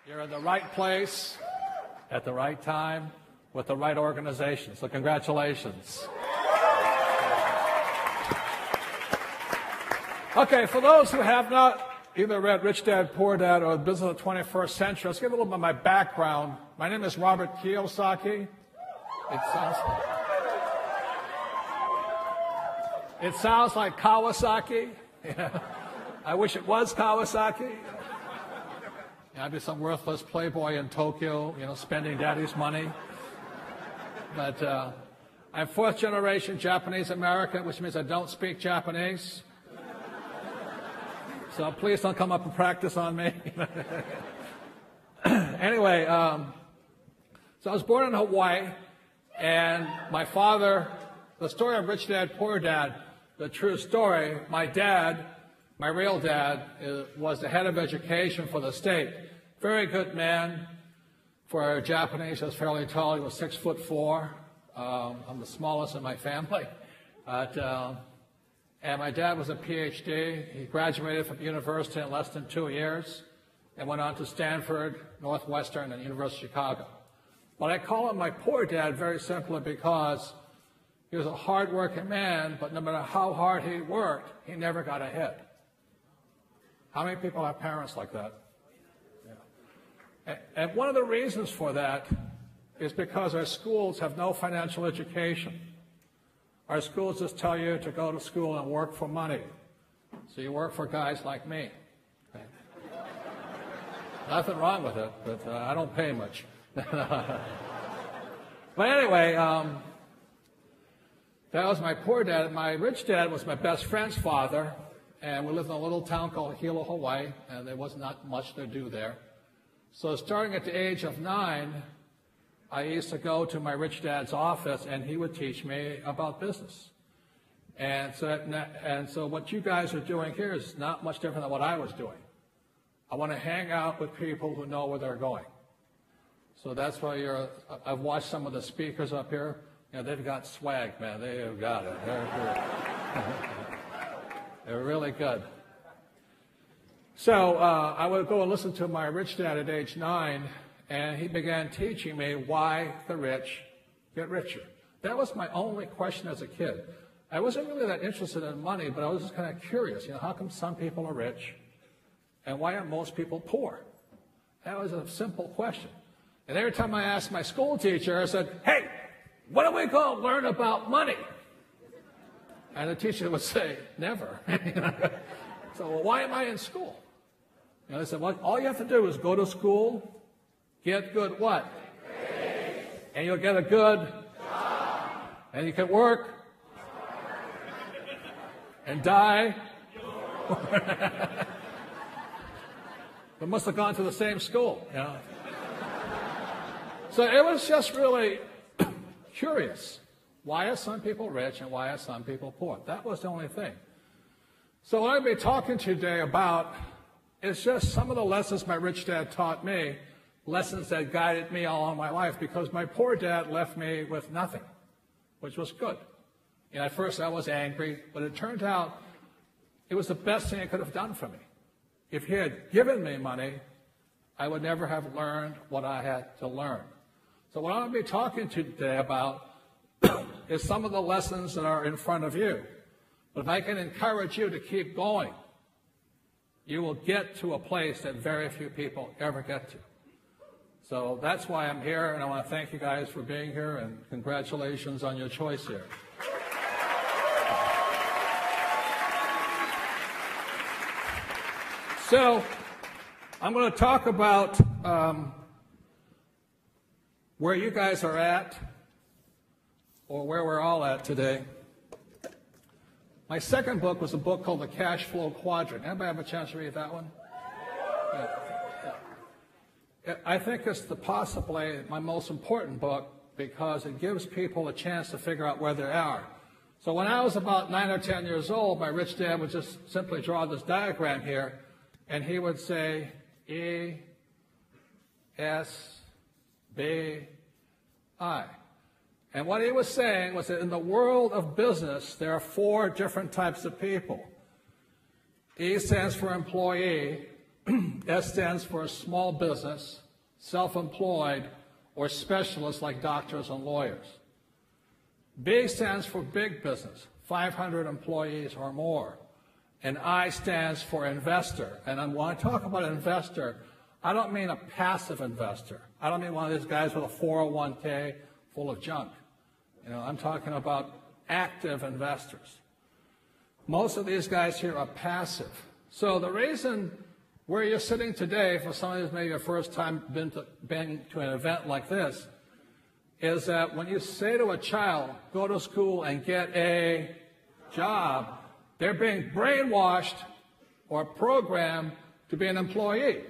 You're in the right place at the right time with the right organization. So congratulations. Okay, for those who have not either read Rich Dad, Poor Dad or The Business of the 21st Century, let's give a little bit of my background. My name is Robert KIYOSAKI. It sounds like Kawasaki. Yeah. I wish it was Kawasaki. I'd be some worthless playboy in Tokyo, spending daddy's money. But I'm fourth generation Japanese American, which means I don't speak Japanese. So please don't come up and practice on me. Anyway, so I was born in Hawaii, and my father, the story of Rich Dad, Poor Dad, the true story, my dad, my real dad, was the head of education for the state. Very good man. For a Japanese, he was fairly tall. He was 6'4". I'm the smallest in my family. And my dad was a PhD. He graduated from university in less than 2 years and went on to Stanford, Northwestern, and University of Chicago. But I call him my poor dad very simply because he was a hard-working man, but no matter how hard he worked, he never got ahead. How many people have parents like that? Yeah. And one of the reasons for that is because our schools have no financial education. Our schools just tell you to go to school and work for money. So you work for guys like me. Okay. Nothing wrong with it, but I don't pay much. But anyway, that was my poor dad. My rich dad was my best friend's father, and we lived in a little town called H.E.L.P, Hawaii, and there was not much to do there. So starting at the age of 9, I used to go to my rich dad's office, and he would teach me about business. And so what you guys are doing here is not much different than what I was doing. I want to hang out with people who know where they're going. So that's why I've watched some of the speakers up here. They've got swag, man. They've got it. They're really good. So I would go and listen to my rich dad at age 9, and he began teaching me why the rich get richer. That was my only question as a kid. I wasn't really that interested in money, but I was just kind of curious. How come some people are rich, and why are most people poor? That was a simple question. And every time I asked my school teacher, I said, "Hey, what are we going to learn about money?" And the teacher would say, "Never." So, well, why am I in school? They said, well, all you have to do is go to school, get good what? Grades. And you'll get a good job. And you can work and die. We must have gone to the same school. So it was just really curious. Why are some people rich and why are some people poor? That was the only thing. So what I'll be talking today about is just some of the lessons my rich dad taught me, lessons that guided me all my life, because my poor dad left me with nothing, which was good. At first I was angry, but it turned out it was the best thing he could have done for me. If he had given me money, I would never have learned what I had to learn. So what I'll be talking to you today about is some of the lessons that are in front of you. But if I can encourage you to keep going, you will get to a place that very few people ever get to. So that's why I'm here, and I want to thank you guys for being here, and congratulations on your choice here. So I'm going to talk about where you guys are at, or where we're all at today. My second book was a book called The Cash Flow Quadrant. Anybody have a chance to read that one? Yeah. I think it's possibly my most important book because it gives people a chance to figure out where they are. So when I was about 9 or 10 years old, my rich dad would just simply draw this diagram here, and he would say E, S, B, I. And what he was saying was that in the world of business, there are 4 different types of people. E stands for employee, S stands for small business, self-employed, or specialists like doctors and lawyers. B stands for big business, 500 employees or more. And I stands for investor. And when I talk about investor, I don't mean a passive investor. I don't mean one of these guys with a 401k full of junk. I'm talking about active investors. Most of these guys here are passive. So the reason where you're sitting today, for some of you maybe your first time been to an event like this, is that when you say to a child, go to school and get a job, they're being brainwashed or programmed to be an employee.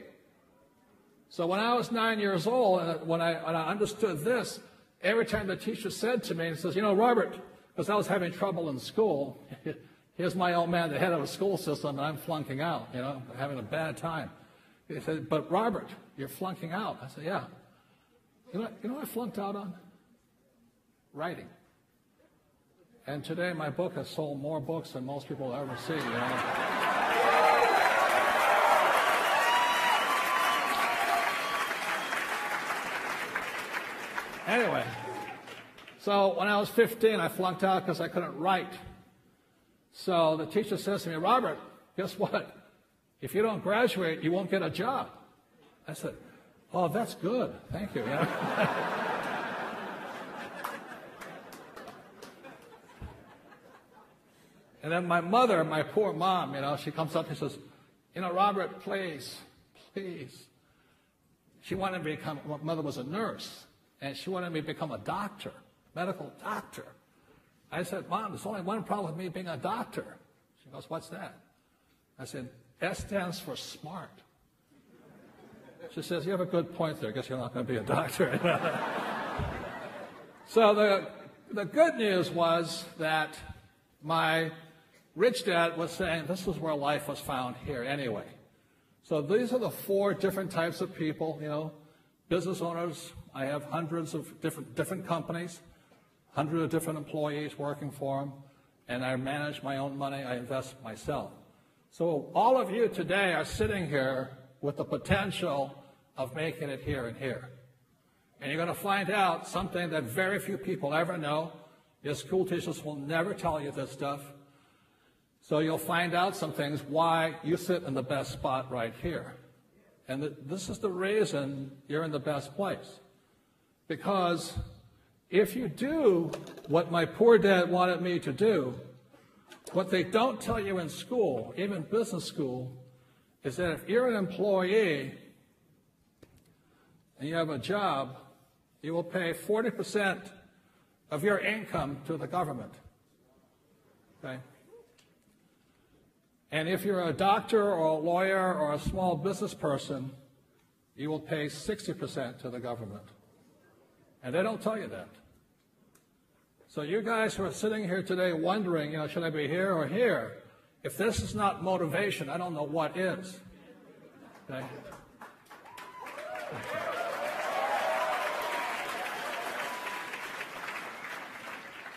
So when I was 9 years old, and when I understood this, every time the teacher said to me, he says, Robert, because I was having trouble in school, here's my old man, the head of a school system, and I'm flunking out, having a bad time. He said, but Robert, you're flunking out. I said, yeah. You know what I flunked out on? Writing. And today my book has sold more books than most people will ever see. Anyway, so when I was 15, I flunked out because I couldn't write. So the teacher says to me, Robert, guess what? If you don't graduate, you won't get a job. I said, oh, that's good. Thank you. And then my mother, my poor mom, she comes up and says, Robert, please. She wanted me to become, my mother was a nurse, and she wanted me to become a doctor, medical doctor. I said, Mom, there's only one problem with me being a doctor. She goes, what's that? I said, S stands for smart. She says, you have a good point there. I guess you're not going to be a doctor. So the good news was that my rich dad was saying this was where life was found here anyway. So these are the 4 different types of people, business owners. I have hundreds of different companies, hundreds of different employees working for them, and I manage my own money. I invest myself. So all of you today are sitting here with the potential of making it here and here. And you're going to find out something that very few people ever know. Your school teachers will never tell you this stuff. So you'll find out some things why you sit in the best spot right here. And this is the reason you're in the best place. Because if you do what my poor dad wanted me to do, what they don't tell you in school, even business school, is that if you're an employee and you have a job, you will pay 40% of your income to the government. Okay? And if you're a doctor or a lawyer or a small business person, you will pay 60% to the government. And they don't tell you that. So you guys who are sitting here today wondering, should I be here or here? If this is not motivation, I don't know what is. Okay?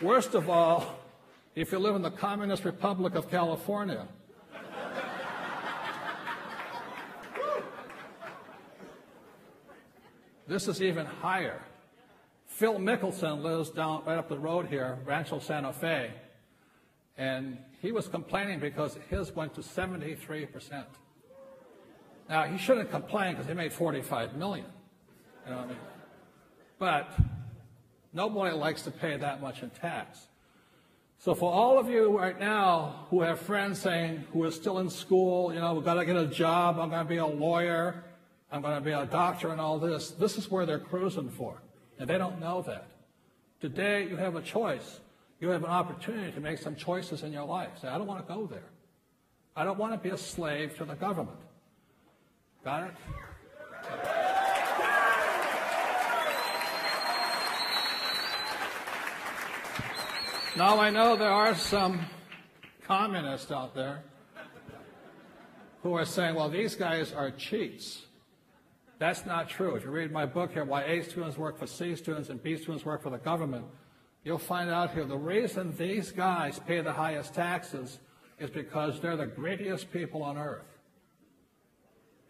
Worst of all, if you live in the Communist Republic of California, this is even higher. Phil Mickelson lives down right up the road here, Rancho Santa Fe, and he was complaining because his went to 73%. Now, he shouldn't complain because he made $45 million. You know what I mean? But nobody likes to pay that much in tax. So for all of you right now who have friends saying, who are still in school, we've got to get a job, I'm going to be a lawyer, I'm going to be a doctor and all this, this is where they're cruising for. And they don't know that. Today, you have a choice. You have an opportunity to make some choices in your life. Say, I don't want to go there. I don't want to be a slave to the government. Got it? Now, I know there are some communists out there who are saying, well, these guys are cheats. That's not true. If you read my book here, Why A Students Work for C Students and B Students Work for the Government, you'll find out here the reason these guys pay the highest taxes is because they're the greediest people on earth.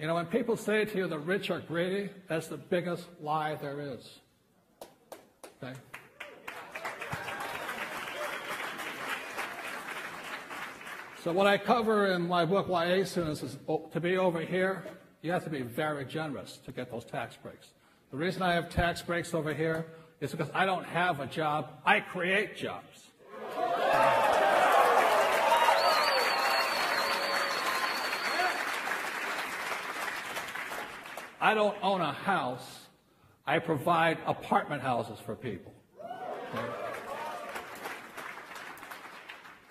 You know, when people say to you the rich are greedy, that's the biggest lie there is. Okay? So what I cover in my book, Why A Students, is to be over here, you have to be very generous to get those tax breaks. The reason I have tax breaks over here is because I don't have a job, I create jobs. I don't own a house, I provide apartment houses for people. Okay?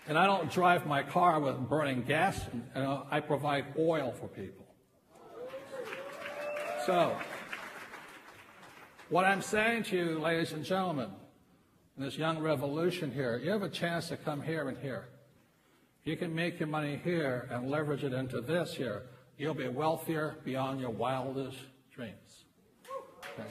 And I don't drive my car with burning gas, I provide oil for people. So, what I'm saying to you, ladies and gentlemen, in this young revolution here, you have a chance to come here and here. You can make your money here and leverage it into this here. You'll be wealthier beyond your wildest dreams. Okay.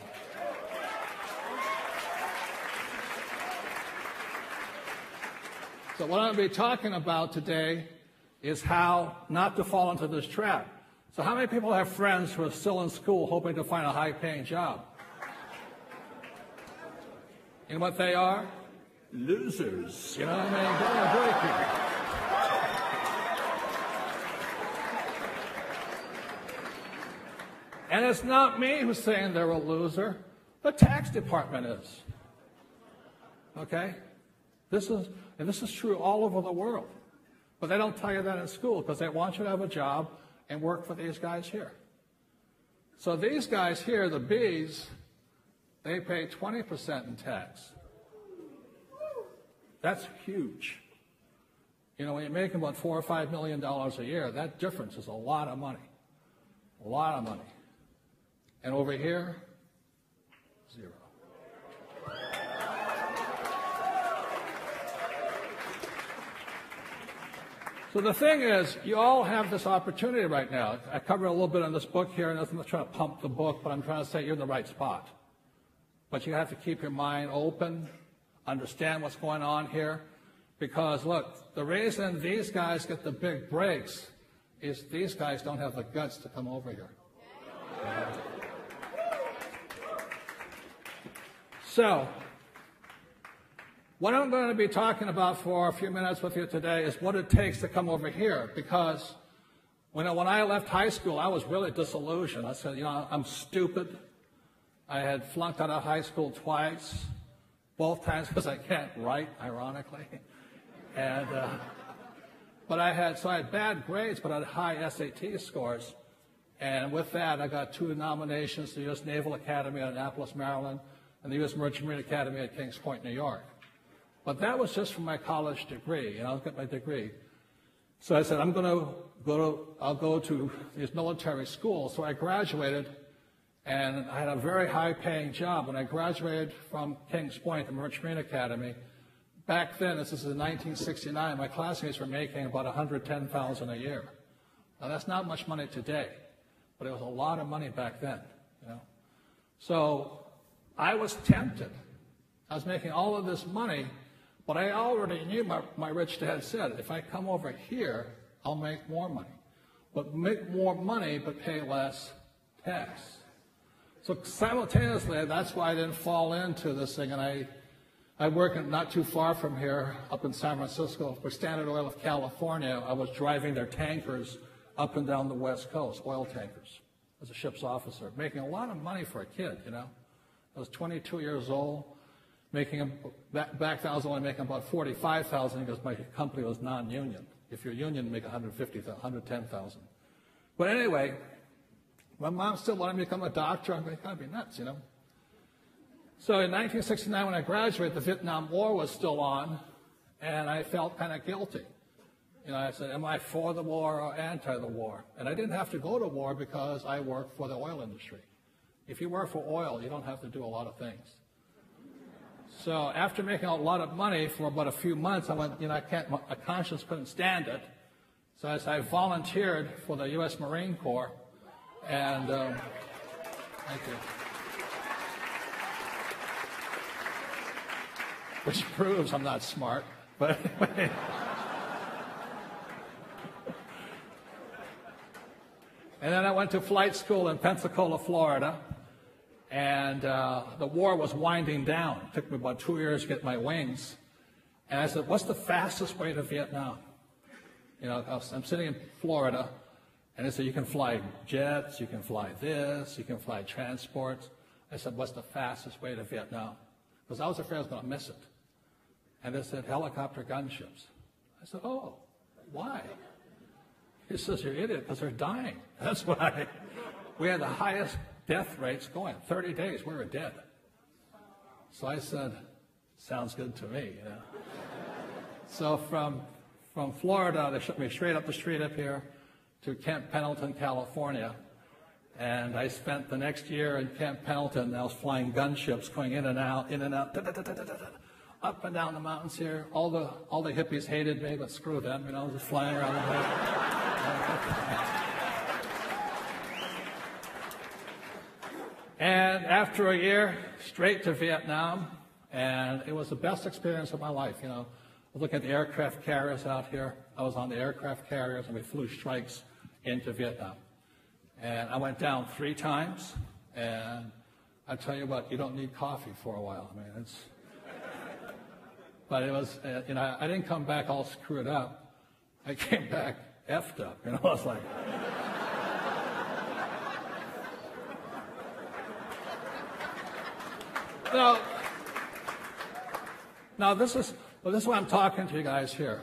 So what I'm going to be talking about today is how not to fall into this trap. So how many people have friends who are still in school hoping to find a high-paying job? You know what they are? Losers. You know what I mean? Give me a break here. And it's not me who's saying they're a loser. The tax department is. Okay? This is true all over the world. But they don't tell you that in school because they want you to have a job and work for these guys here. So these guys here, the Bs, they pay 20% in tax. That's huge. You know, when you're making about $4 or $5 million a year, that difference is a lot of money. A lot of money. And over here, zero. So the thing is, you all have this opportunity right now. I cover a little bit in this book here, and I'm not trying to pump the book, but I'm trying to say you're in the right spot. But you have to keep your mind open, understand what's going on here, because look, the reason these guys get the big breaks is these guys don't have the guts to come over here. So, what I'm going to be talking about for a few minutes with you today is what it takes to come over here, because when I left high school, I was really disillusioned. I said, you know, I'm stupid. I had flunked out of high school twice, both times because I can't write, ironically. And, but I had bad grades, but I had high SAT scores. And with that, I got 2 nominations to the U.S. Naval Academy at Annapolis, Maryland, and the U.S. Merchant Marine Academy at Kings Point, New York. But that was just for my college degree, and I'll get my degree. So I said, I'll go to these military schools. So I graduated, and I had a very high-paying job. When I graduated from Kings Point, the Merchant Marine Academy, back then, this is in 1969, my classmates were making about $110,000 a year. Now, that's not much money today, but it was a lot of money back then, you know. So I was tempted. I was making all of this money, but I already knew, my rich dad said, if I come over here, I'll make more money. But make more money, but pay less tax. So simultaneously, that's why I didn't fall into this thing. And I work not too far from here, up in San Francisco, for Standard Oil of California. I was driving their tankers up and down the West Coast, oil tankers, as a ship's officer, making a lot of money for a kid, you know. I was 22 years old, making back then I was only making about $45,000 because my company was non-union. If you're union, you make $150,000, $110,000. But anyway, my mom still wanted me to become a doctor. I'm going to be nuts, you know. So in 1969, when I graduated, the Vietnam War was still on, and I felt kind of guilty. You know, I said, am I for the war or anti the war? And I didn't have to go to war because I worked for the oil industry. If you work for oil, you don't have to do a lot of things. So after making a lot of money for about a few months, I went, you know, my conscience couldn't stand it. So I volunteered for the U.S. Marine Corps, and thank you. Which proves I'm not smart, but anyway. And then I went to flight school in Pensacola, Florida, and the war was winding down. It took me about 2 years to get my wings. And I said, what's the fastest way to Vietnam? You know, I'm sitting in Florida, and they said, you can fly jets, you can fly this, you can fly transports. I said, what's the fastest way to Vietnam? Because I was afraid I was going to miss it. And they said, helicopter gunships. I said, oh, why? He says, you're an idiot, because they're dying. That's why. We had the highest death rates going. 30 days, we were dead. So I said, sounds good to me, you know. So from Florida, they shipped me straight up the street up here to Camp Pendleton, California. And I spent the next year in Camp Pendleton. I was flying gunships going in and out, up and down the mountains here. All the hippies hated me, but screw them, you know, just flying around the place. And after a year, straight to Vietnam, and it was the best experience of my life, you know. I was looking at the aircraft carriers out here. I was on the aircraft carriers, and we flew strikes into Vietnam. And I went down 3 times, and I tell you what, you don't need coffee for a while. I mean, it's... But it was, you know, I didn't come back all screwed up. I came back effed up, you know. I was like... Now this is why I'm talking to you guys here.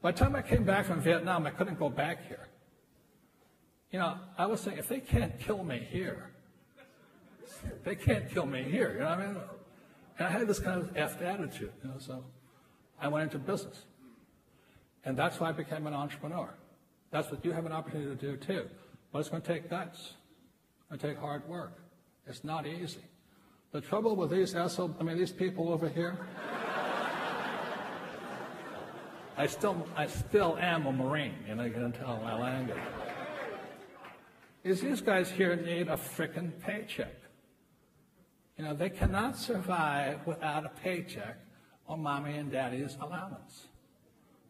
By the time I came back from Vietnam, I couldn't go back here. You know, I was saying, if they can't kill me here, they can't kill me here, you know what I mean? And I had this kind of effed attitude, you know, so I went into business. And that's why I became an entrepreneur. That's what you have an opportunity to do too. But it's going to take guts. It's going to take hard work. It's not easy. The trouble with these these people over here, I still am a Marine, you know, you can tell my language. Is these guys here need a frickin' paycheck. You know, they cannot survive without a paycheck or mommy and daddy's allowance.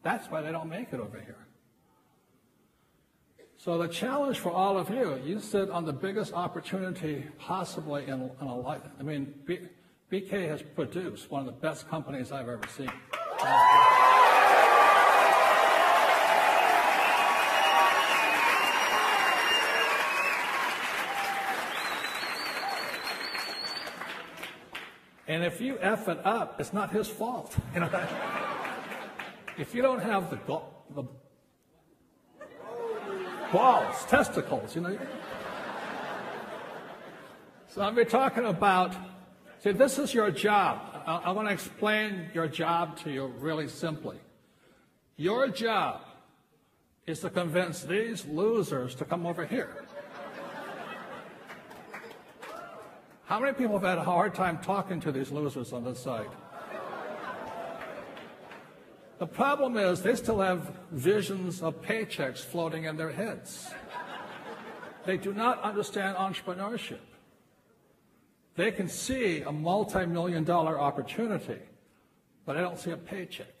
That's why they don't make it over here. So the challenge for all of you, you sit on the biggest opportunity possibly in a life. I mean, BK has produced one of the best companies I've ever seen. And if you F it up, it's not his fault. You know, if you don't have the balls, testicles, you know. So I'll be talking about, see, this is your job. I want to explain your job to you really simply. Your job is to convince these losers to come over here. How many people have had a hard time talking to these losers on this side? The problem is they still have visions of paychecks floating in their heads. They do not understand entrepreneurship. They can see a multi-million-dollar opportunity, but they don't see a paycheck.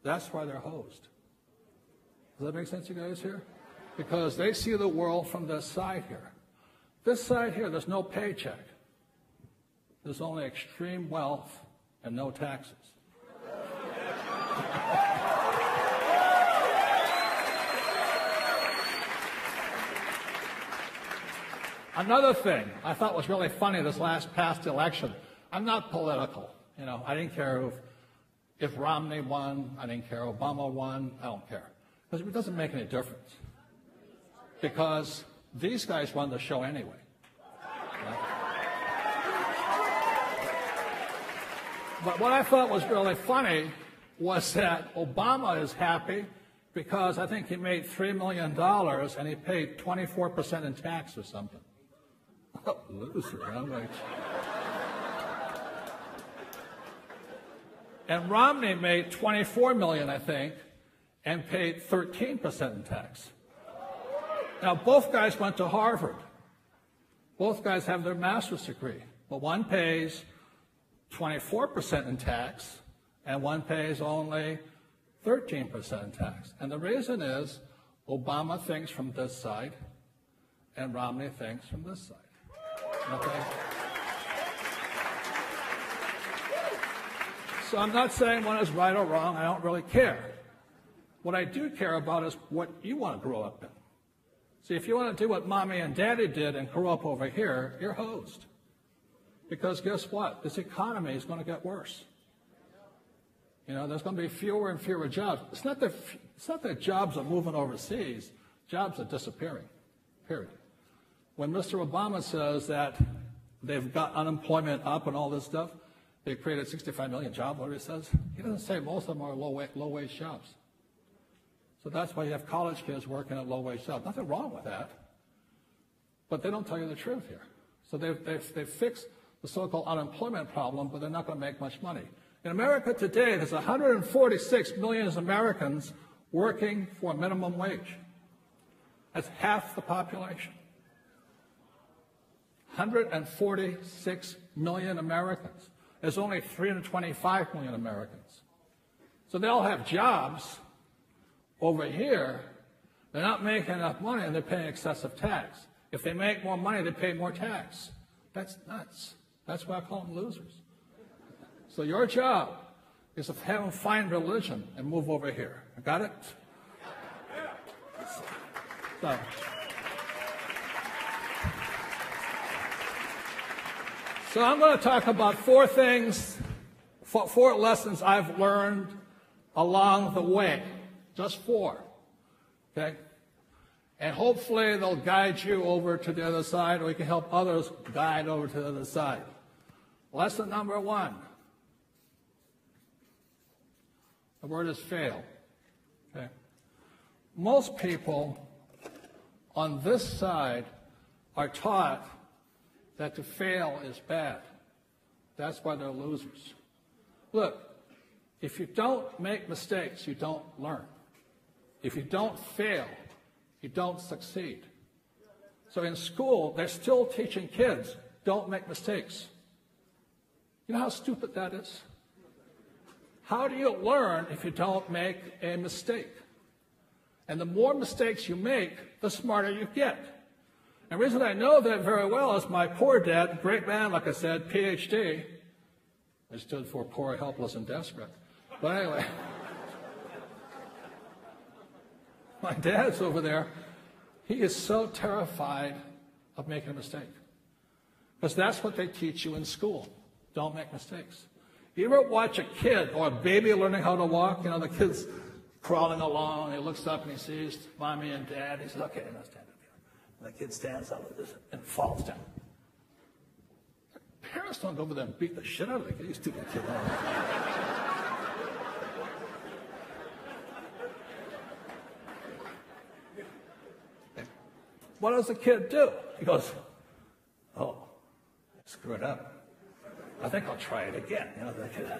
That's why they're hosed. Does that make sense, you guys here? Because they see the world from this side here. This side here, there's no paycheck. There's only extreme wealth and no taxes. Another thing I thought was really funny this past election, I'm not political. You know, I didn't care if Romney won, I didn't care Obama won, I don't care. Because it doesn't make any difference. Because these guys run the show anyway. Right? But what I thought was really funny was that Obama is happy because I think he made $3 million and he paid 24% in tax or something. Loser, I'm like... And Romney made $24 million, I think, and paid 13% in tax. Now, both guys went to Harvard. Both guys have their master's degree. But one pays 24% in tax, and one pays only 13% in tax. And the reason is Obama thinks from this side, and Romney thinks from this side. Okay? So I'm not saying one is right or wrong. I don't really care. What I do care about is what you want to grow up in. See, if you want to do what Mommy and Daddy did and grow up over here, you're hosed. Because guess what? This economy is going to get worse. You know, there's going to be fewer and fewer jobs. It's not that jobs are moving overseas. Jobs are disappearing, period. When Mr. Obama says that they've got unemployment up and all this stuff, they created 65 million jobs, whatever he says, he doesn't say most of them are low-wage jobs. So that's why you have college kids working at low-wage jobs. Nothing wrong with that. But they don't tell you the truth here. So they've fixed the so-called unemployment problem, but they're not going to make much money. In America today, there's 146 million Americans working for minimum wage. That's half the population. 146 million Americans. There's only 325 million Americans. So they all have jobs. Over here, they're not making enough money and they're paying excessive tax. If they make more money, they pay more tax. That's nuts. That's why I call them losers. So your job is to have them find religion and move over here. Got it? So I'm going to talk about four things, four lessons I've learned along the way. Just four, okay? And hopefully they'll guide you over to the other side, or we can help others guide over to the other side. Lesson number one. The word is fail, okay? Most people on this side are taught that to fail is bad. That's why they're losers. Look, if you don't make mistakes, you don't learn. If you don't fail, you don't succeed. So in school, they're still teaching kids, don't make mistakes. You know how stupid that is? How do you learn if you don't make a mistake? And the more mistakes you make, the smarter you get. And the reason I know that very well is my poor dad, great man, like I said, PhD. I stood for poor, helpless, and desperate. But anyway, my dad's over there. He is so terrified of making a mistake. Because that's what they teach you in school. Don't make mistakes. You ever watch a kid or a baby learning how to walk? You know, the kid's crawling along, and he looks up and he sees Mommy and Dad. He says, okay, now stand up here. And the kid stands up with this and falls down. Parents don't go over there and beat the shit out of the kid. You stupid kid. What does the kid do? He goes, oh, I screwed up. I think I'll try it again. You know, the kid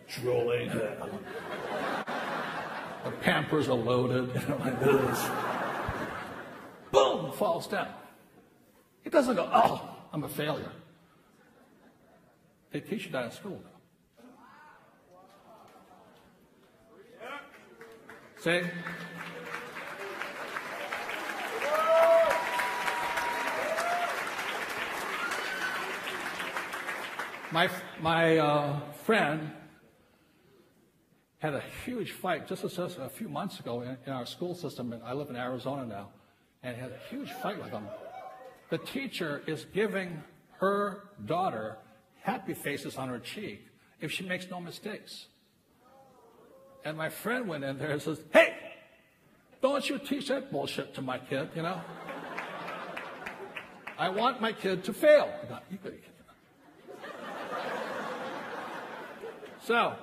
drooling. The Pampers are loaded, you know, like this. Boom, falls down. He doesn't go, oh, I'm a failure. They teach you that in school, though. See? My friend had a huge fight just a few months ago in our school system. I live in Arizona now, and he had a huge fight with him. The teacher is giving her daughter happy faces on her cheek if she makes no mistakes. And my friend went in there and says, hey, don't you teach that bullshit to my kid, you know? I want my kid to fail. I thought, you could. So,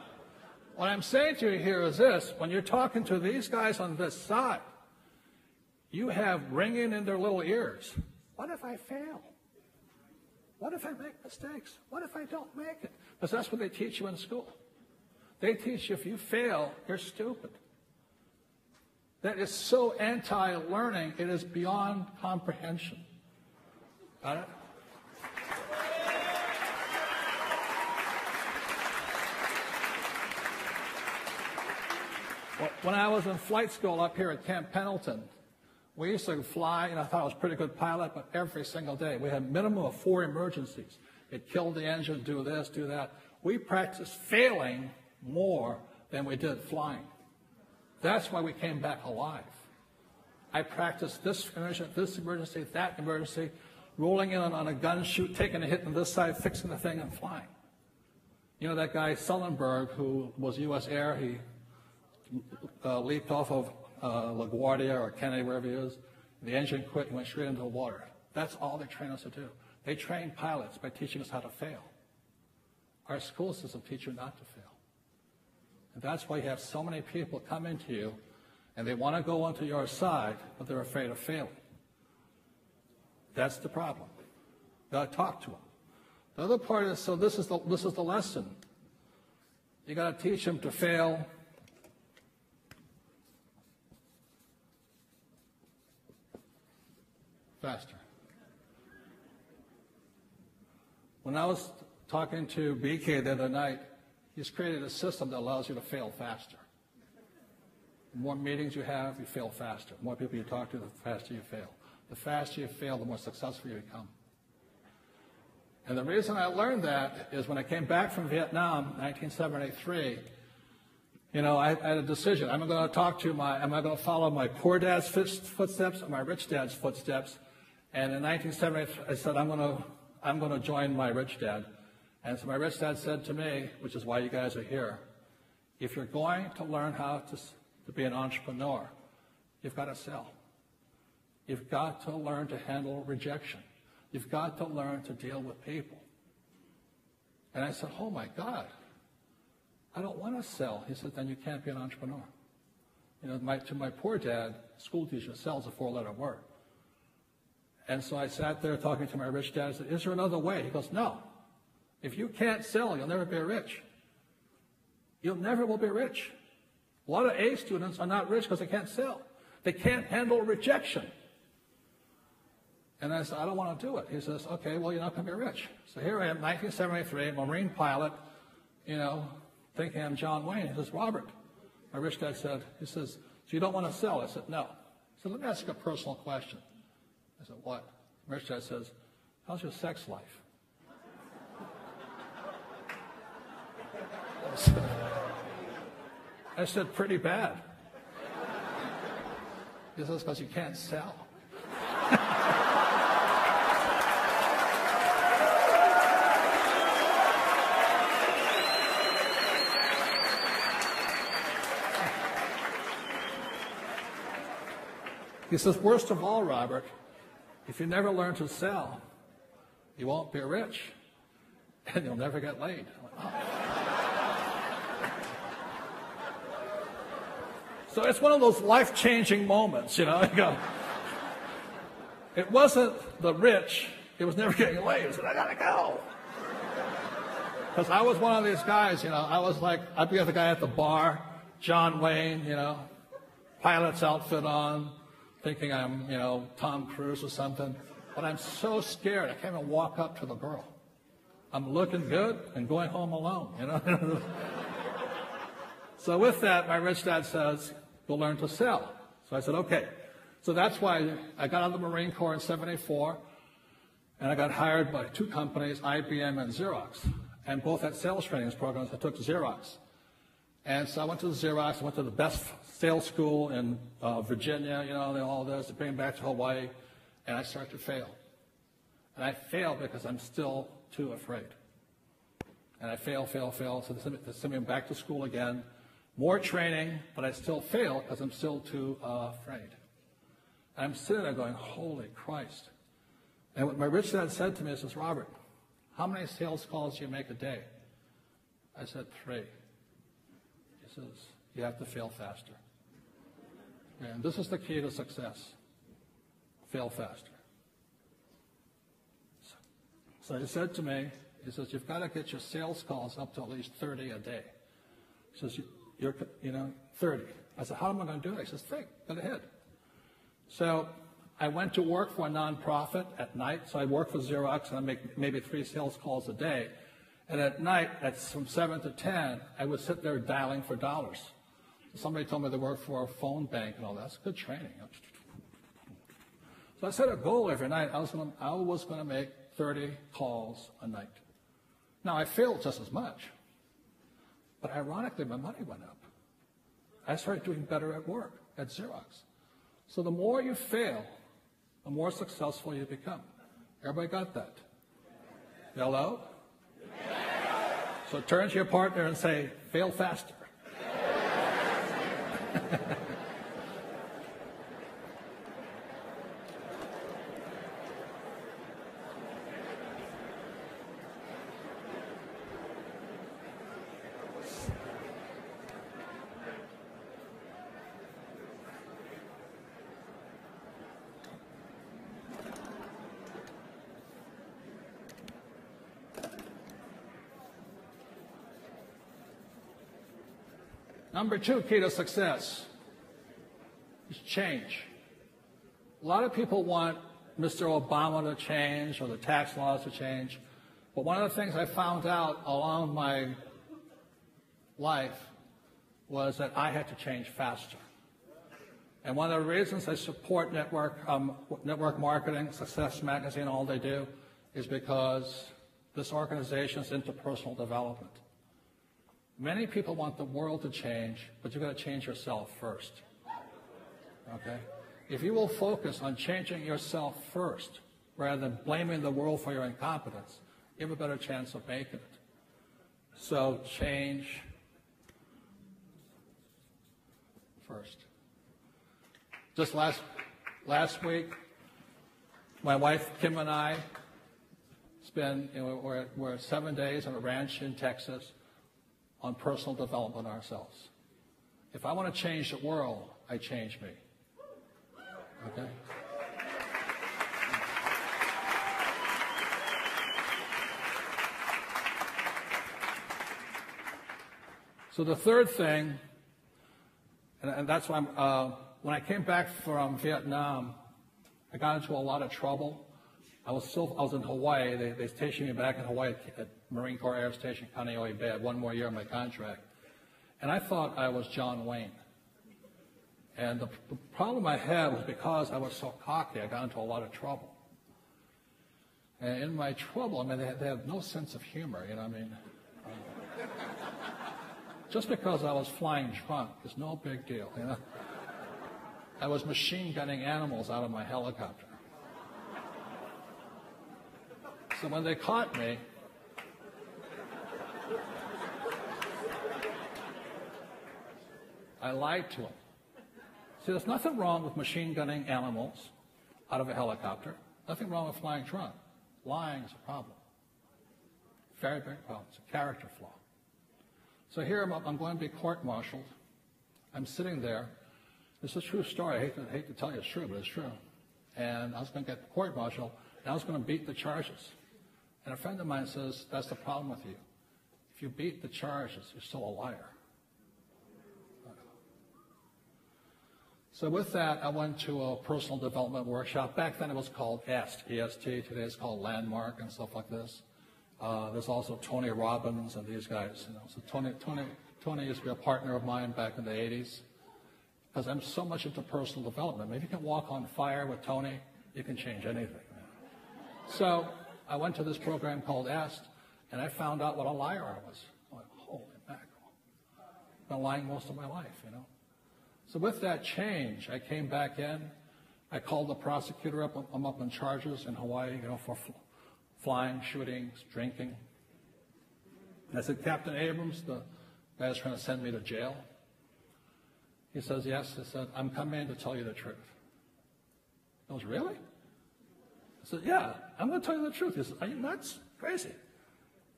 what I'm saying to you here is this. When you're talking to these guys on this side, you have ringing in their little ears. What if I fail? What if I make mistakes? What if I don't make it? Because that's what they teach you in school. They teach you if you fail, you're stupid. That is so anti-learning, it is beyond comprehension. Got it? When I was in flight school up here at Camp Pendleton, We used to fly, and I thought I was a pretty good pilot, but every single day we had a minimum of 4 emergencies. It killed the engine, do this, do that. We practiced failing more than we did flying. That's why we came back alive. I practiced this emergency, that emergency, rolling in on a gun chute, taking a hit on this side, fixing the thing, and flying. You know that guy Sullenberg, who was U.S. Air, he leaped off of LaGuardia or Kennedy, wherever he is. The engine quit and went straight into the water. That's all they train us to do. They train pilots by teaching us how to fail. Our school system teaches you not to fail. And that's why you have so many people come into you, and they want to go onto your side, but they're afraid of failing. That's the problem. You got to talk to them. The other part is, so this is the lesson. You got to teach them to fail faster. When I was talking to BK the other night, he's created a system that allows you to fail faster. The more meetings you have, you fail faster. The more people you talk to, the faster you fail. The faster you fail, the more successful you become. And the reason I learned that is when I came back from Vietnam, 1973, you know, I had a decision. Am I going to follow my poor dad's footsteps or my rich dad's footsteps? And in 1970, I said, I'm going to join my rich dad. And so my rich dad said to me, which is why you guys are here, if you're going to learn how to be an entrepreneur, you've got to sell. You've got to learn to handle rejection. You've got to learn to deal with people. And I said, oh my God, I don't want to sell. He said, then you can't be an entrepreneur. You know, to my poor dad, school teacher, sells a 4-letter word. And so I sat there talking to my rich dad. I said, is there another way? He goes, no. If you can't sell, you'll never be rich. You never will be rich. A lot of A students are not rich because they can't sell. They can't handle rejection. And I said, I don't want to do it. He says, okay, well, you're not going to be rich. So here I am, 1973, I'm a Marine pilot, you know, thinking I'm John Wayne. He says, Robert, my rich dad said, he says, so you don't want to sell? I said, no. He said, let me ask you a personal question. I said, what? My rich dad says, how's your sex life? I said, pretty bad. He says, because you can't sell. He says, worst of all, Robert, if you never learn to sell, you won't be rich, and you'll never get laid. I'm like, oh. So it's one of those life-changing moments, you know. You go, it wasn't the rich, it was never getting laid. I said, I gotta go. Because I was one of these guys, you know, I was like, I'd be the guy at the bar, John Wayne, you know, pilot's outfit on, thinking I'm, you know, Tom Cruise or something. But I'm so scared, I can't even walk up to the girl. I'm looking good and going home alone, you know. So with that, my rich dad says, you'll learn to sell. So I said, okay. So that's why I got out of the Marine Corps in '74, and I got hired by 2 companies, IBM and Xerox. And both had sales training programs. I took Xerox. And so I went to Xerox, I went to the best sales school in Virginia, you know, all this, to bring back to Hawaii, and I started to fail. And I failed because I'm still too afraid. And I fail. So they sent me back to school again. More training, but I still fail because I'm still too afraid. And I'm sitting there going, holy Christ. And what my rich dad said to me, he says, Robert, how many sales calls do you make a day? I said, 3. He says, you have to fail faster. And this is the key to success. Fail faster. So he said to me, he says, you've got to get your sales calls up to at least 30 a day. He says, you're 30. I said, how am I going to do it? He says, think, go ahead. So I went to work for a nonprofit at night. So I worked for Xerox, and I make maybe 3 sales calls a day. And at night, from 7 to 10, I would sit there dialing for dollars. Somebody told me they worked for a phone bank and all that. That's good training. So I set a goal every night. I was going to make 30 calls a night. Now, I failed just as much, but ironically, my money went up. I started doing better at work, at Xerox. So the more you fail, the more successful you become. Everybody got that? Hello? So turn to your partner and say, fail faster. Number 2 key to success is change. A lot of people want Mr. Obama to change or the tax laws to change. But one of the things I found out along my life was that I had to change faster. And one of the reasons I support network marketing, Success Magazine, all they do, is because this organization is into personal development. Many people want the world to change, but you've got to change yourself first. Okay? If you will focus on changing yourself first, rather than blaming the world for your incompetence, you have a better chance of making it. So change first. Just last week, my wife Kim and I we're 7 days on a ranch in Texas on personal development ourselves. If I want to change the world, I change me. Okay? So the third thing, and that's why when I came back from Vietnam, I got into a lot of trouble. I was in Hawaii. They stationed me back in Hawaii at Marine Corps Air Station Kaneohe Bay. I had 1 more year on my contract. And I thought I was John Wayne. And the problem I had was because I was so cocky, I got into a lot of trouble. And in my trouble, I mean, they have no sense of humor, you know what I mean? Just because I was flying drunk is no big deal, you know? I was machine gunning animals out of my helicopter. So when they caught me, I lied to them. See, there's nothing wrong with machine gunning animals out of a helicopter. Nothing wrong with flying drunk. Lying is a problem. Very big problem. It's a character flaw. So here I'm going to be court-martialed. I'm sitting there. It's a true story. I hate to tell you it's true, but it's true. And I was going to get court-martialed, and I was going to beat the charges. And a friend of mine says, that's the problem with you. If you beat the charges, you're still a liar. So with that, I went to a personal development workshop. Back then it was called EST, E-S-T. Today it's called Landmark and stuff like this. There's also Tony Robbins and these guys. You know. So Tony used to be a partner of mine back in the 80s. Because I'm so much into personal development. If you can walk on fire with Tony, you can change anything. So I went to this program called EST, and I found out what a liar I was. I went, holy mackerel. I've been lying most of my life, you know. So with that change, I came back in. I called the prosecutor up. I'm up on charges in Hawaii, you know, for flying, shooting, drinking. And I said, Captain Abrams, the guy's trying to send me to jail. He says, yes. I said, I'm coming in to tell you the truth. He goes, really? I said, yeah, I'm going to tell you the truth. He said, are you nuts? Crazy.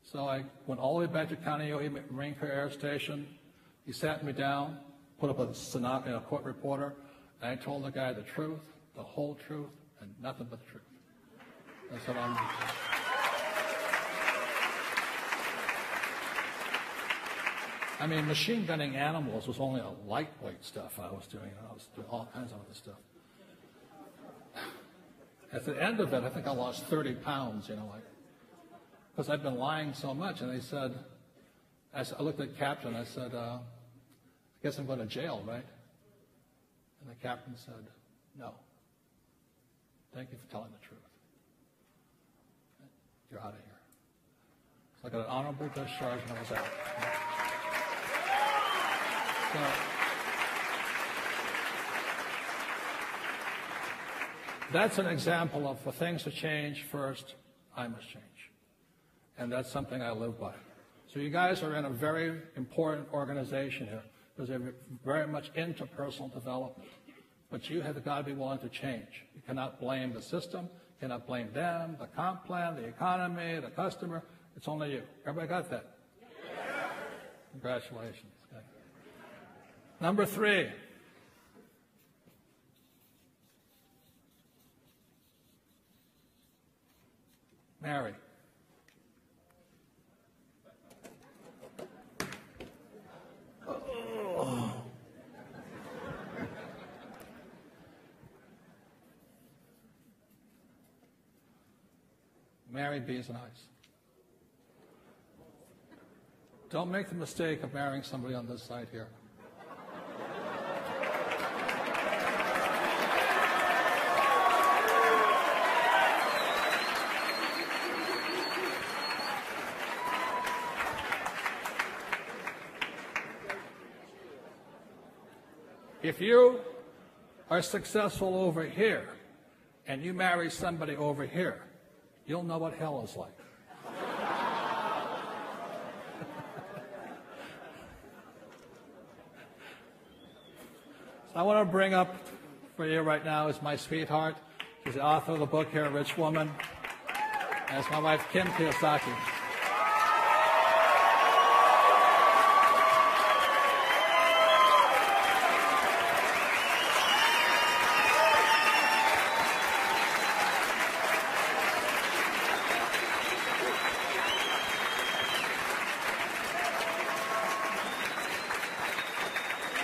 So I went all the way back to Kaneohe Marine Corps Air Station. He sat me down, put up a court reporter, and I told the guy the truth, the whole truth, and nothing but the truth. I said, I mean, machine gunning animals was only a lightweight stuff I was doing. I was doing all kinds of other stuff. At the end of it, I think I lost 30 pounds, you know, like, because I'd been lying so much. And they said, I looked at the captain, I said, I guess I'm going to jail, right? And the captain said, no. Thank you for telling the truth. You're out of here. So I got an honorable discharge and I was out. So, that's an example of for things to change first, I must change. And that's something I live by. So you guys are in a very important organization here because they're very much into personal development. But you have got to be willing to change. You cannot blame the system, you cannot blame them, the comp plan, the economy, the customer. It's only you. Everybody got that? Yeah. Congratulations. Okay. Number 3. Mary. Oh. Marry bees and ice. Don't make the mistake of marrying somebody on this side here. If you are successful over here and you marry somebody over here, you'll know what hell is like. So I want to bring up for you right now is my sweetheart. She's the author of the book here, Rich Woman. And it's my wife, KIYOSAKI.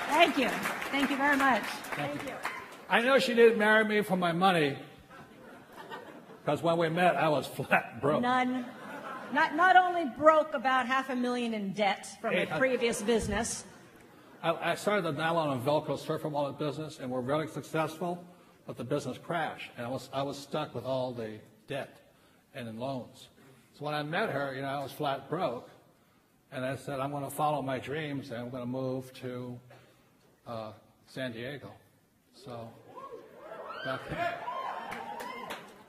Thank you. Thank you very much. Thank you. I know she didn't marry me for my money, because when we met, I was flat broke. None. Not only broke, about $500,000 in debt from a previous business. I started the nylon and Velcro surfer wallet business, and we're very successful, but the business crashed, and I was stuck with all the debt and in loans. So when I met her, I was flat broke, and I said, I'm going to follow my dreams, and I'm going to move to San Diego. So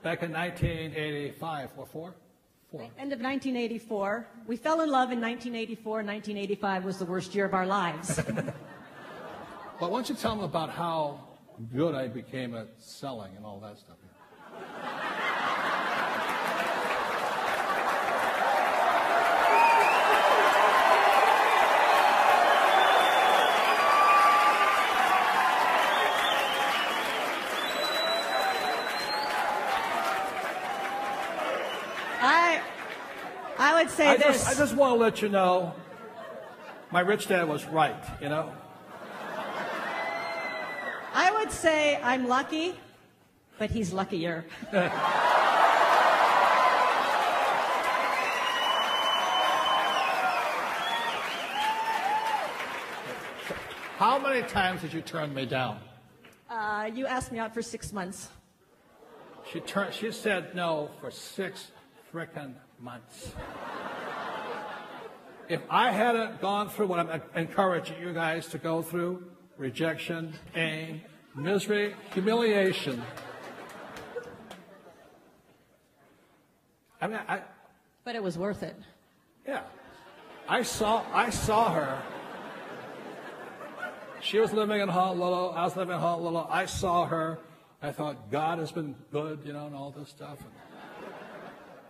back in 1985 or 4? End of 1984. We fell in love in 1984. 1985 was the worst year of our lives. But why don't you tell them about how good I became at selling and all that stuff? I would say this. I just want to let you know, my rich dad was right, I would say I'm lucky, but he's luckier. How many times did you turn me down? You asked me out for 6 months. She said no for 6 frickin' months. If I hadn't gone through what I'm encouraging you guys to go through, rejection, pain, misery, humiliation, But it was worth it. Yeah. I saw her. She was living in Honolulu. I was living in Honolulu. I saw her. I thought, God has been good, and all this stuff.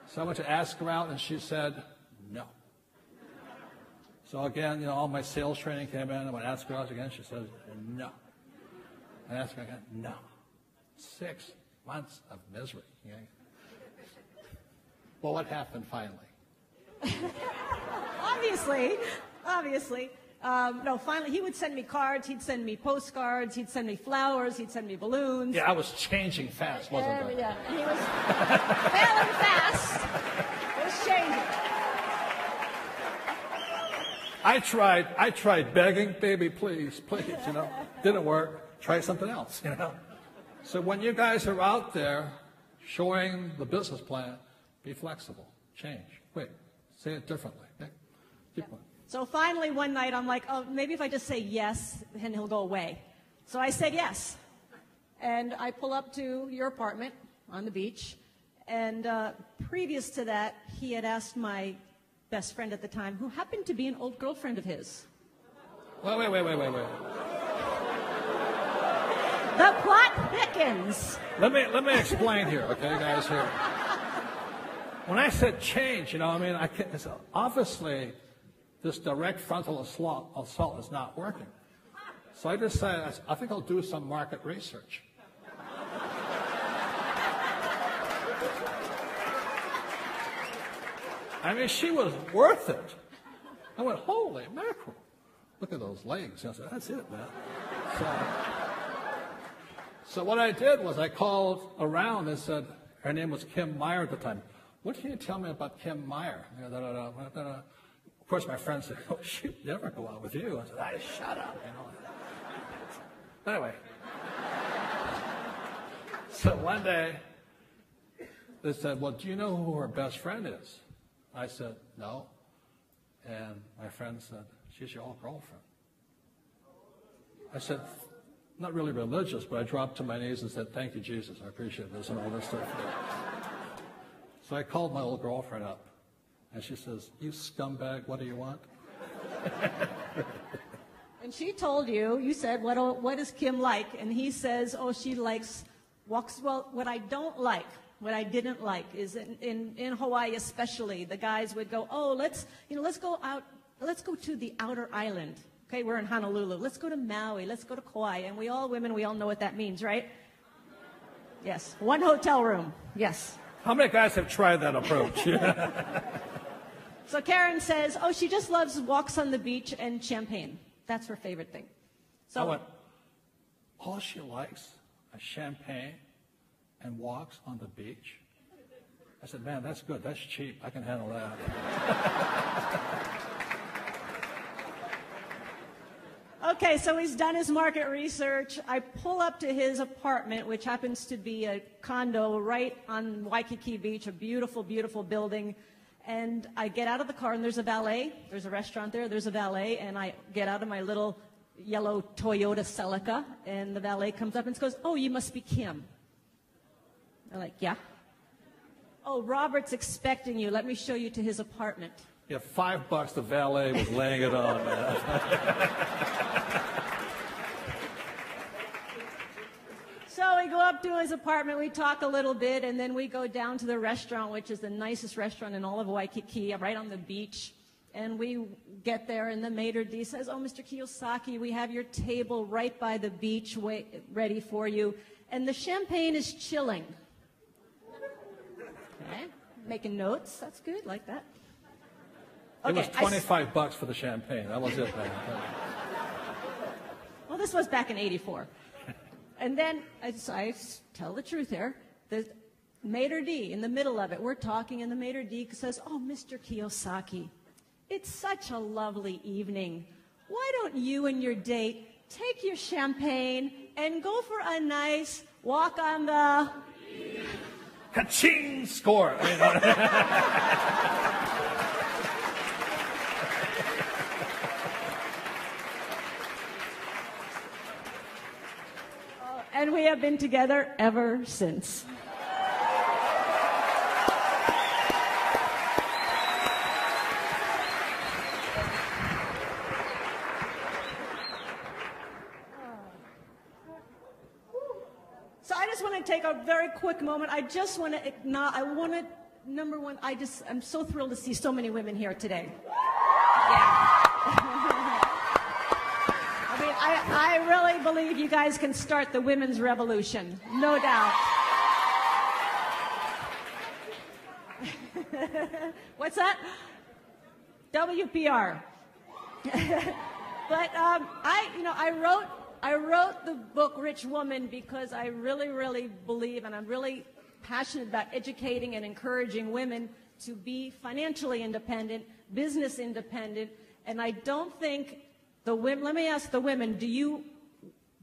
So I went to ask her out, and she said, no. So again, all my sales training came in. I went to ask her out again. She said, no. I asked her again, no. 6 months of misery. Well, what happened finally? Obviously. No, finally, he would send me cards. He'd send me postcards. He'd send me flowers. He'd send me balloons. Yeah, I was changing fast, wasn't I? Yeah, he was failing fast. It was changing. I tried begging, baby, please, didn't work. Try something else, So when you guys are out there showing the business plan, be flexible, change, quick, say it differently. Okay? Keep going. So finally one night I'm like, oh, maybe if I just say yes, then he'll go away. So I said yes. And I pull up to your apartment on the beach. And previous to that, he had asked my best friend at the time, who happened to be an old girlfriend of his. Wait. The plot thickens. Let me explain here, okay, guys, here. When I said change, I mean, obviously this direct frontal assault is not working. So I just said, I think I'll do some market research. I mean, she was worth it. I went, holy mackerel. Look at those legs. I said, that's it, man. So what I did was I called around and said, her name was Kim Meyer at the time. What can you tell me about Kim Meyer? Of course, my friend said, oh, she'd never go out with you. I said, shut up, Anyway. So one day, they said, well, do you know who her best friend is? I said, no. And my friend said, she's your old girlfriend. I said, not really religious, but I dropped to my knees and said, thank you, Jesus. I appreciate this and all this stuff. So I called my old girlfriend up, and she says, you scumbag, what do you want? And she told you said, what is Kim like? And he says, oh, she walks, well, what I didn't like is in Hawaii especially, the guys would go, oh, let's go to the outer island. Okay, we're in Honolulu. Let's go to Maui. Let's go to Kauai. And we all know what that means, right? Yes. One hotel room. Yes. How many guys have tried that approach? So Karen says, oh, she just loves walks on the beach and champagne. That's her favorite thing. So I went, all she likes is champagne and walks on the beach? I said, man, that's good. That's cheap. I can handle that. Okay, so he's done his market research. I pull up to his apartment, which happens to be a condo right on Waikiki Beach, a beautiful, beautiful building. And I get out of the car, and there's a valet. There's a restaurant there. There's a valet. And I get out of my little yellow Toyota Celica, and the valet comes up and goes, oh, you must be Kim. I'm like, yeah. Oh, Robert's expecting you. Let me show you to his apartment. Yeah, $5 the valet was laying it on, man. So we go up to his apartment, we talk a little bit, and then we go down to the restaurant, which is the nicest restaurant in all of Waikiki, right on the beach. And we get there, and the maitre d' says, oh, Mr. Kiyosaki, we have your table right by the beach ready for you. And the champagne is chilling. Okay, making notes. That's good, like that. Okay, it was $25 for the champagne. That was it, man. Well, this was back in '84. And then I tell the truth here. The maitre d' in the middle of it, we're talking, and the maitre d' says, oh, Mr. Kiyosaki, it's such a lovely evening. Why don't you and your date take your champagne and go for a nice walk on the... Ka-ching! Score! And we have been together ever since. So I just want to take a very quick moment. I just want to acknowledge, number one, I'm so thrilled to see so many women here today. Yeah. I really believe you guys can start the women's revolution, no doubt. What's that? WPR. But I wrote the book Rich Woman because I really, really believe, and I'm really passionate about educating and encouraging women to be financially independent, business independent, and I don't think the women, let me ask the women, do you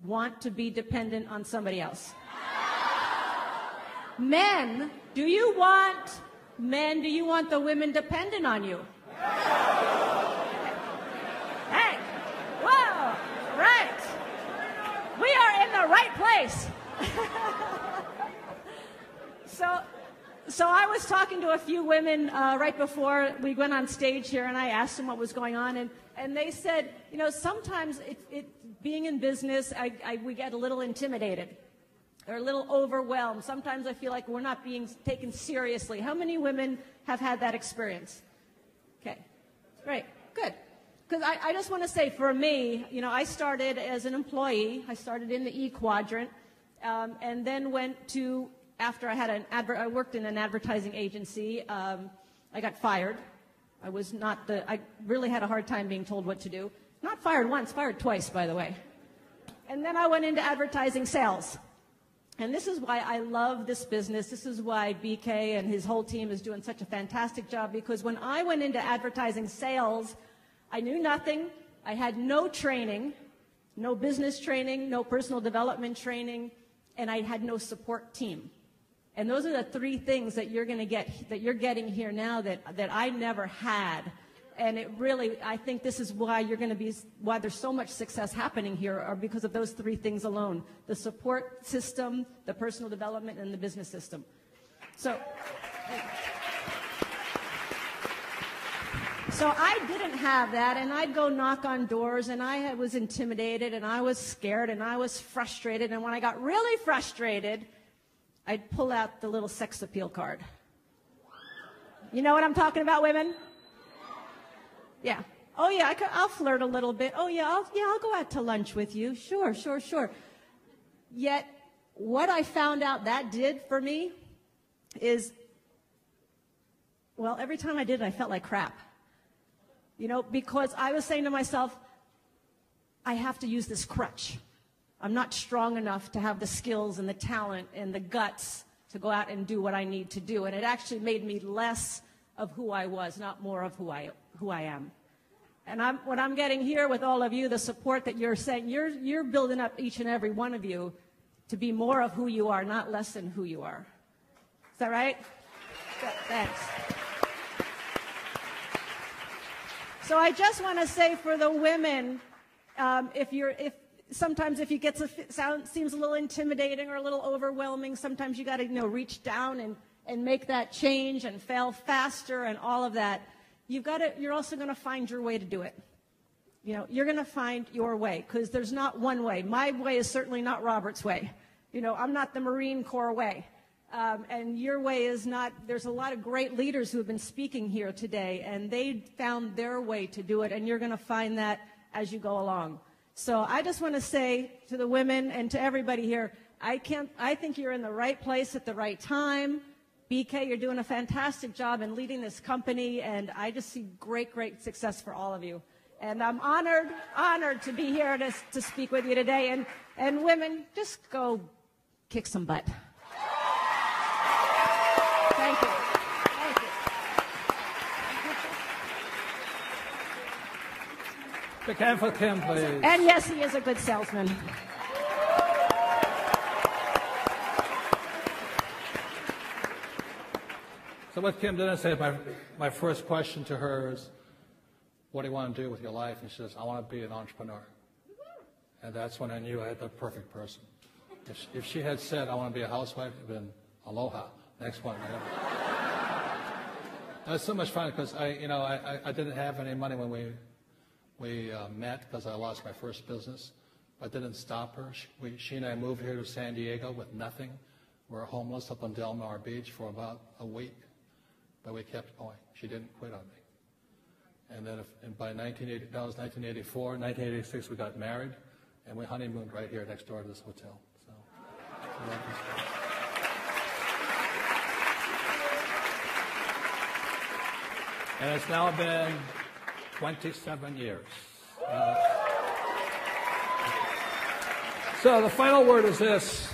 want to be dependent on somebody else? Men, do you want the women dependent on you? Hey, whoa, right. We are in the right place. So I was talking to a few women right before we went on stage here, and I asked them what was going on, and they said, you know, sometimes being in business, we get a little intimidated or a little overwhelmed. Sometimes I feel like we're not being taken seriously. How many women have had that experience? Okay, great, good. Because I just want to say, for me, you know, I started as an employee. I started in the E quadrant, and then went to, after I had I worked in an advertising agency. I got fired. I really had a hard time being told what to do. Not fired once, fired twice, by the way. And then I went into advertising sales. And this is why I love this business. This is why BK and his whole team is doing such a fantastic job, because when I went into advertising sales, I knew nothing. I had no training, no business training, no personal development training, and I had no support team. And those are the three things that you're going to get, that you're getting here now, that I never had. And it really, I think this is why why there's so much success happening here, are because of those three things alone: the support system, the personal development, and the business system. So I didn't have that, and I'd go knock on doors, and I was intimidated, and I was scared, and I was frustrated. And when I got really frustrated, I'd pull out the little sex appeal card. You know what I'm talking about, women? Yeah. Oh, yeah, I'll flirt a little bit. Oh, yeah, I'll go out to lunch with you. Sure. Yet, what I found out that did for me is, well, every time I did it, I felt like crap. You know, because I was saying to myself, I have to use this crutch. I'm not strong enough to have the skills and the talent and the guts to go out and do what I need to do. And it actually made me less of who I was, not more of who I am. And what I'm getting here with all of you, the support that you're saying, you're building up each and every one of you to be more of who you are, not less than who you are. Is that right? Good, thanks. So I just want to say, for the women, sometimes if it seems a little intimidating or a little overwhelming, sometimes you got to reach down and make that change and fail faster and all of that. You're also going to find your way to do it. You're going to find your way, because there's not one way. My way is certainly not Robert's way. I'm not the Marine Corps way. And your way is not. There's a lot of great leaders who have been speaking here today, and they found their way to do it, and you're going to find that as you go along. So I just want to say to the women and to everybody here, I think you're in the right place at the right time. BK, you're doing a fantastic job in leading this company, and I just see great, great success for all of you. And I'm honored to be here to speak with you today. And women, just go kick some butt. Thank you. Thank you. Big hand for Kim, please. And yes, he is a good salesman. So what Kim didn't say, my first question to her is, what do you want to do with your life? And she says, I want to be an entrepreneur. And that's when I knew I had the perfect person. If she had said, I want to be a housewife, it would have been aloha. Next one. It was so much fun, because I didn't have any money when we met, because I lost my first business. But didn't stop her. She and I moved here to San Diego with nothing. We were homeless up on Del Mar Beach for about a week. But we kept going. She didn't quit on me. And then by 1984, 1986, we got married, and we honeymooned right here next door to this hotel. So and it's now been 27 years. So the final word is this.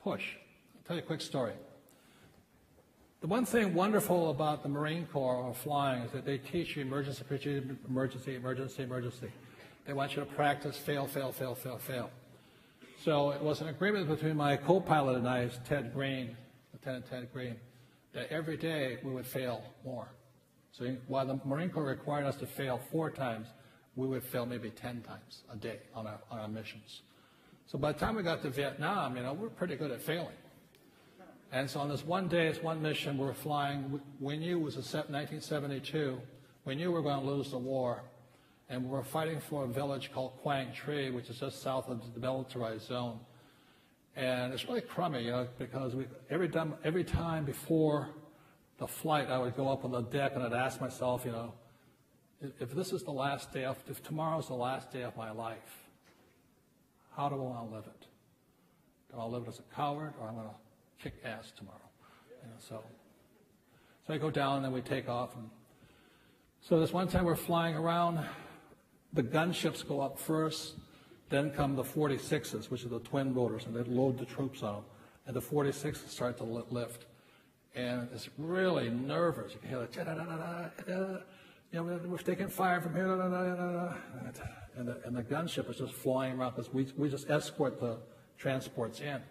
Push. I'll tell you a quick story. The one thing wonderful about the Marine Corps or flying is that they teach you emergency procedure, emergency. They want you to practice, fail, fail, fail, fail, fail. So it was an agreement between my co-pilot and I, Ted Green, Lieutenant Ted Green, that every day we would fail more. So while the Marine Corps required us to fail 4 times, we would fail maybe 10 times a day on our missions. So by the time we got to Vietnam, you know, we're pretty good at failing. And so on this one day, this one mission, we were flying. We knew it was 1972. We knew we were going to lose the war. And we were fighting for a village called Quang Tri, which is just south of the militarized zone. And it's really crummy, you know, because every time before the flight, I would go up on the deck and I'd ask myself, you know, if this is the last day, if tomorrow's the last day of my life, how do I want to live it? Do I want to live it as a coward, or I'm going to kick ass tomorrow? You know, so I go down and then we take off. And so this one time we're flying around, the gunships go up first, then come the 46s, which are the twin rotors, and they load the troops on them. And the 46s start to lift. And it's really nervous. You can hear the you know, we're taking fire from here, and the gunship is just flying around because we just escort the transports in.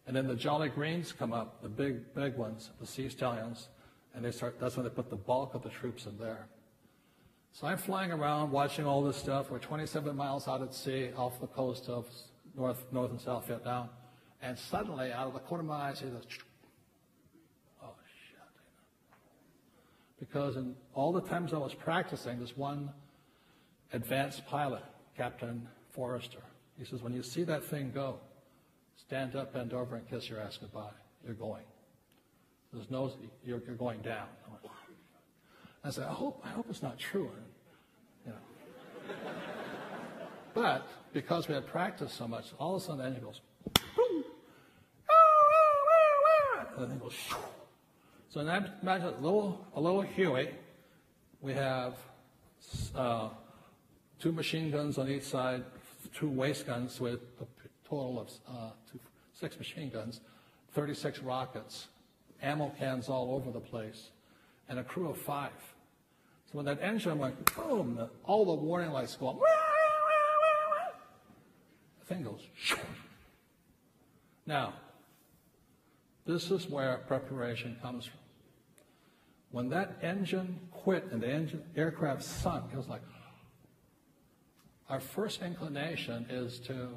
And then the Jolly Greens come up, the big ones, the Sea Stallions, and that's when they put the bulk of the troops in there. So I'm flying around watching all this stuff. We're 27 miles out at sea off the coast of North and South Vietnam. And suddenly, out of the corner of my eye, I see this, oh, shit. Because in all the times I was practicing, this one advanced pilot, Captain Forrester, he says, when you see that thing go, stand up, bend over, and kiss your ass goodbye. You're going. There's no, you're going down. I said, I hope it's not true. You know. But because we had practiced so much, all of a sudden the engine goes, boom, and the thing goes, shoo. So now imagine a little Huey. We have 2 machine guns on each side, 2 waist guns with a total of 6 machine guns, 36 rockets, ammo cans all over the place, and a crew of 5. So when that engine went boom, all the warning lights go on. The thing goes. Shoo. Now, this is where preparation comes from. When that engine quit and the aircraft sunk, it was like, our first inclination is to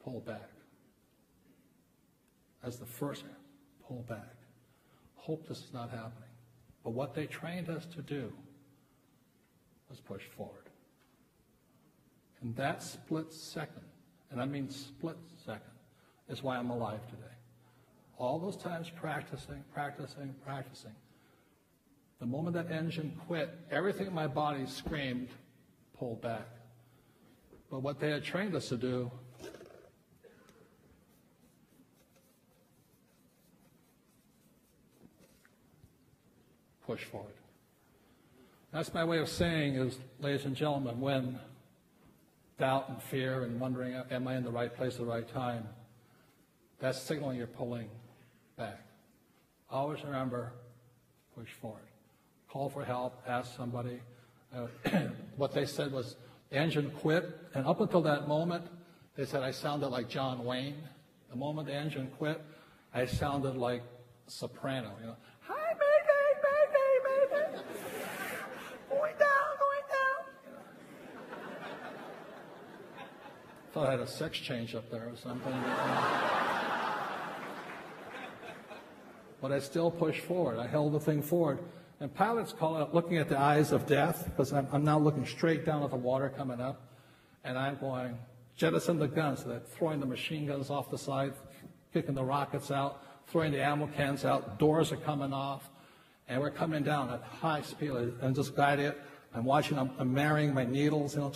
pull back. As the first, pull back. Hope this is not happening. But what they trained us to do was push forward. And that split second, and I mean split second, is why I'm alive today. All those times practicing. The moment that engine quit, everything in my body screamed, pull back. But what they had trained us to do, push forward. That's my way of saying is, ladies and gentlemen, when doubt and fear and wondering, am I in the right place at the right time, that's signaling you're pulling back. Always remember, push forward. Call for help, ask somebody. What they said was, the engine quit, and up until that moment, they said I sounded like John Wayne. The moment the engine quit, I sounded like a soprano, you know. Hi, Mayday. Going down. Thought I had a sex change up there or something. But I still pushed forward. I held the thing forward. And pilots call it looking at the eyes of death, because I'm now looking straight down at the water coming up, and I'm going, jettison the guns, so that throwing the machine guns off the side, kicking the rockets out, throwing the ammo cans out, doors are coming off, and we're coming down at high speed, and just guiding it. I'm watching, I'm marrying my needles, you know.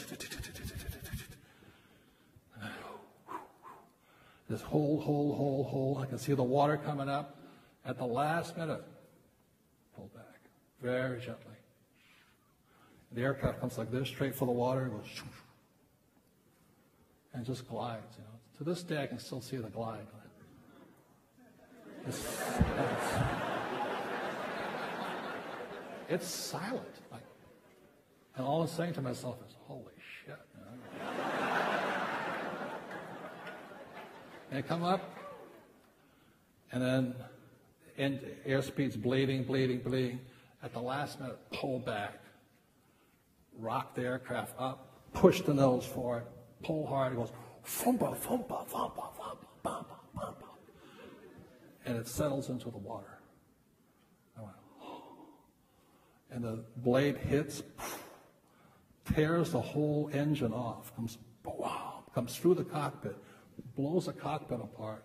This hole. I can see the water coming up. At the last minute, pull back. Very gently. The aircraft comes like this, straight for the water, and goes, and just glides. You know, to this day, I can still see the glide. It's silent, and all I'm saying to myself is, "Holy shit!" and come up, and then airspeed's bleeding. At the last minute, pull back, rock the aircraft up, push the nose forward, pull hard. It goes, thumpa, thumpa, thumpa, thumpa, thumpa, thumpa, and it settles into the water. I went, oh. And the blade hits, tears the whole engine off, comes through the cockpit, blows the cockpit apart,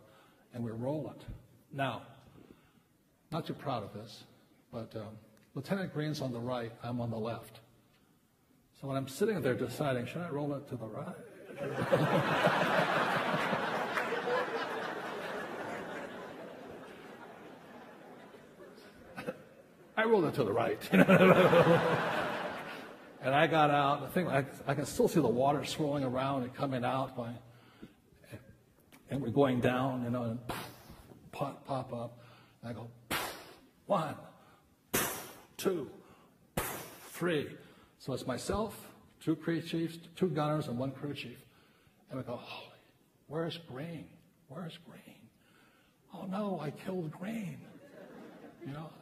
and we roll it. Now, not too proud of this, but Lieutenant Green's on the right, I'm on the left. So when I'm sitting there deciding, should I roll it to the right? I rolled it to the right. And I got out. The thing, I can still see the water swirling around and coming out. And we're going down, and pop up. And I go, 1, 2, 3. So it's myself, 2 crew chiefs, 2 gunners, and 1 crew chief. And we go, holy, where's Green? Where's Green? Oh no, I killed Green.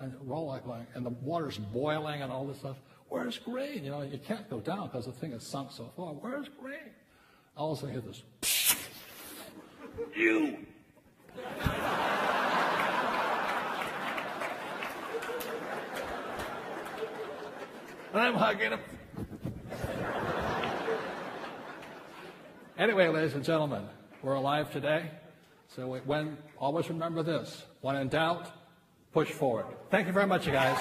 And we're all like going, and the water's boiling and all this stuff. Where's Green? You can't go down because the thing is sunk so far. Where's Green? All of a sudden, I hear this, you. And I'm hugging him. Anyway, ladies and gentlemen, we're alive today. So always remember this. When in doubt, push forward. Thank you very much, you guys.